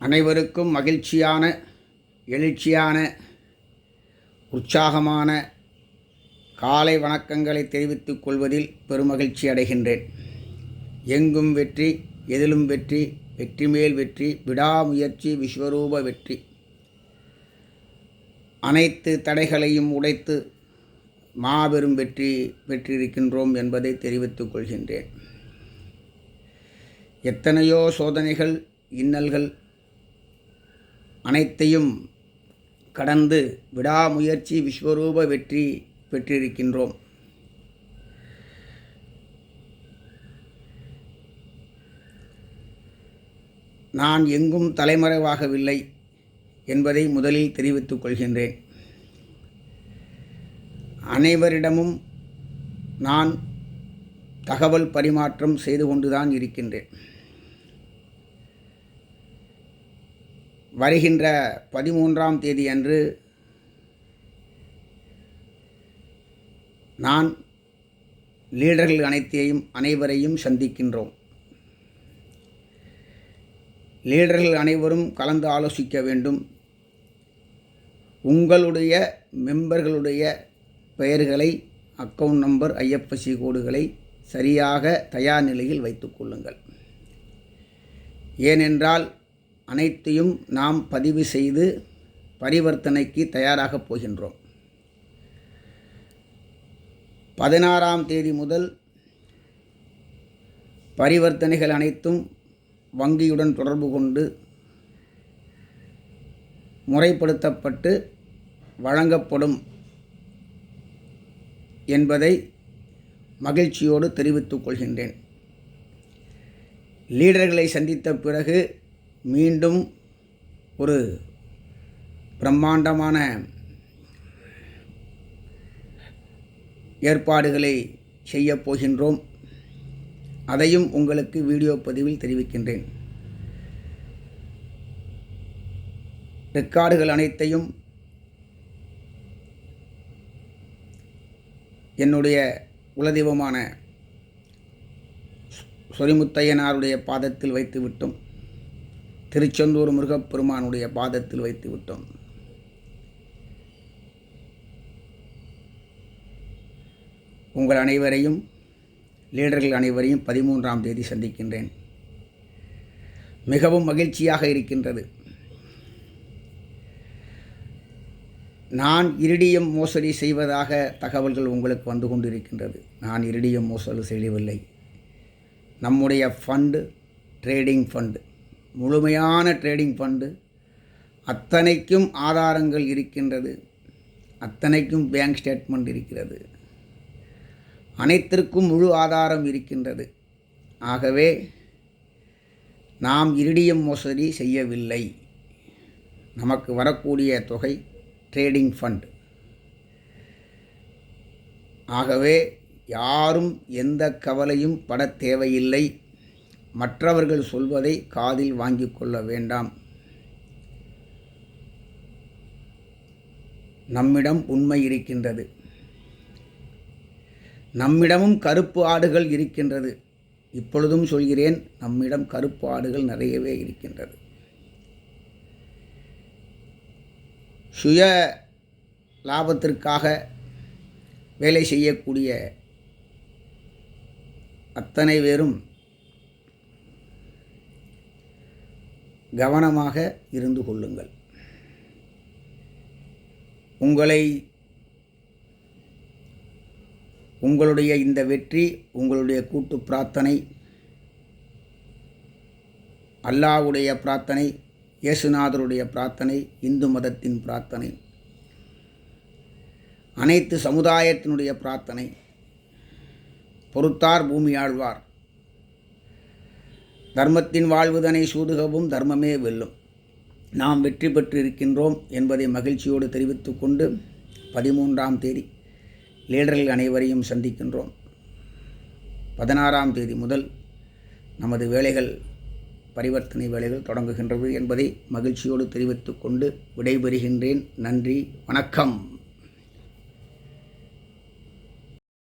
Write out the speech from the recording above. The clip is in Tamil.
அனைவருக்கும் மகிழ்ச்சியான, எழுச்சியான, உற்சாகமான காலை வணக்கங்களை தெரிவித்துக் கொள்வதில் பெருமகிழ்ச்சி அடைகின்றேன். எங்கும் வெற்றி, எதிலும் வெற்றி, வெற்றி மேல் வெற்றி, விடாமுயற்சி விஸ்வரூப வெற்றி. அனைத்து தடைகளையும் உடைத்து மாபெரும் வெற்றி பெற்றிருக்கின்றோம் என்பதை தெரிவித்துக் கொள்கின்றேன். எத்தனையோ சோதனைகள், இன்னல்கள் அனைத்தையும் கடந்து விடாமுயற்சி விஸ்வரூப வெற்றி பெற்றிருக்கின்றோம். நான் எங்கும் தலைமறைவாகவில்லை என்பதை முதலில் தெரிவித்துக் கொள்கின்றேன். அனைவரிடமும் நான் தகவல் பரிமாற்றம் செய்து கொண்டுதான் இருக்கின்றேன். வருகின்ற 13ஆம் தேதி அன்று நான் லீடர்கள் அனைவரையும் சந்திக்கின்றோம். லீடர்கள் அனைவரும் கலந்து ஆலோசிக்க வேண்டும். உங்களுடைய மெம்பர்களுடைய பெயர்களை, அக்கவுண்ட் நம்பர், IFSC கோடுகளை சரியாக தயார் நிலையில் வைத்துக் கொள்ளுங்கள். ஏனென்றால் அனைத்தையும் நாம் பதிவு செய்து பரிவர்த்தனைக்கு தயாராகப் போகின்றோம். 16ஆம் தேதி முதல் பரிவர்த்தனைகள் அனைத்தும் வங்கியுடன் தொடர்பு கொண்டு முறைப்படுத்தப்பட்டு வழங்கப்படும் என்பதை மகிழ்ச்சியோடு தெரிவித்துக் கொள்கின்றேன். லீடர்களை சந்தித்த பிறகு மீண்டும் ஒரு பிரம்மாண்டமான ஏற்பாடுகளை செய்யப் போகின்றோம். அதையும் உங்களுக்கு வீடியோ பதிவில் தெரிவிக்கின்றேன். ரெக்கார்டுகள் அனைத்தையும் என்னுடைய குலதெய்வமான சொரிமுத்தையனாருடைய பாதத்தில் வைத்துவிட்டோம். திருச்செந்தூர் முருகப்பெருமானுடைய பாதத்தில் வைத்துவிட்டோம். உங்கள் அனைவரையும், லீடர்கள் அனைவரையும் 13ஆம் தேதி சந்திக்கின்றேன். மிகவும் மகிழ்ச்சியாக இருக்கின்றது. நான் இரிடியம் மோசடி செய்வதாக தகவல்கள் உங்களுக்கு வந்து கொண்டிருக்கின்றது. நான் இரிடியம் மோசடி செய்யவில்லை. நம்முடைய ஃபண்டு ட்ரேடிங் ஃபண்டு, முழுமையான ட்ரேடிங் ஃபண்டு. அத்தனைக்கும் ஆதாரங்கள் இருக்கின்றது. அத்தனைக்கும் பேங்க் ஸ்டேட்மெண்ட் இருக்கிறது. அனைத்திற்கும் முழு ஆதாரம் இருக்கின்றது. ஆகவே நாம் இரிடியம் மோசடி செய்யவில்லை. நமக்கு வரக்கூடிய தொகை ட்ரேடிங் ஃபண்ட். ஆகவே யாரும் எந்த கவலையும் பட தேவையில்லை. மற்றவர்கள் சொல்வதை காதில் வாங்கிக் கொள்ள வேண்டாம். நம்மிடம் உண்மை இருக்கின்றது. நம்மிடமும் கருப்பு ஆடுகள் இருக்கின்றது. இப்பொழுதும் சொல்கிறேன், நம்மிடம் கருப்பு ஆடுகள் நிறையவே இருக்கின்றது. சுய லாபத்திற்காக வேலை செய்யக்கூடிய அத்தனை பேரும் கவனமாக இருந்து கொள்ளுங்கள். உங்களுடைய இந்த வெற்றி, உங்களுடைய கூட்டு பிரார்த்தனை, அல்லாஹ்வுடைய பிரார்த்தனை, இயேசுநாதருடைய பிரார்த்தனை, இந்து மதத்தின் பிரார்த்தனை, அனைத்து சமுதாயத்தினுடைய பிரார்த்தனை, பொறுத்தார் பூமி ஆழ்வார், தர்மத்தின் வாழ்வுதனை சூதுகவும் தர்மமே வெல்லும். நாம் வெற்றி பெற்றிருக்கின்றோம் என்பதை மகிழ்ச்சியோடு தெரிவித்து கொண்டு 13ஆம் தேதி லீடர்கள் அனைவரையும் சந்திக்கின்றோம். 16ஆம் தேதி முதல் நமது வேலைகள், பரிவர்த்தனை வேலைகள் தொடங்குகின்றது என்பதை மகிழ்ச்சியோடு தெரிவித்து கொண்டு விடைபெறுகின்றேன். நன்றி, வணக்கம்.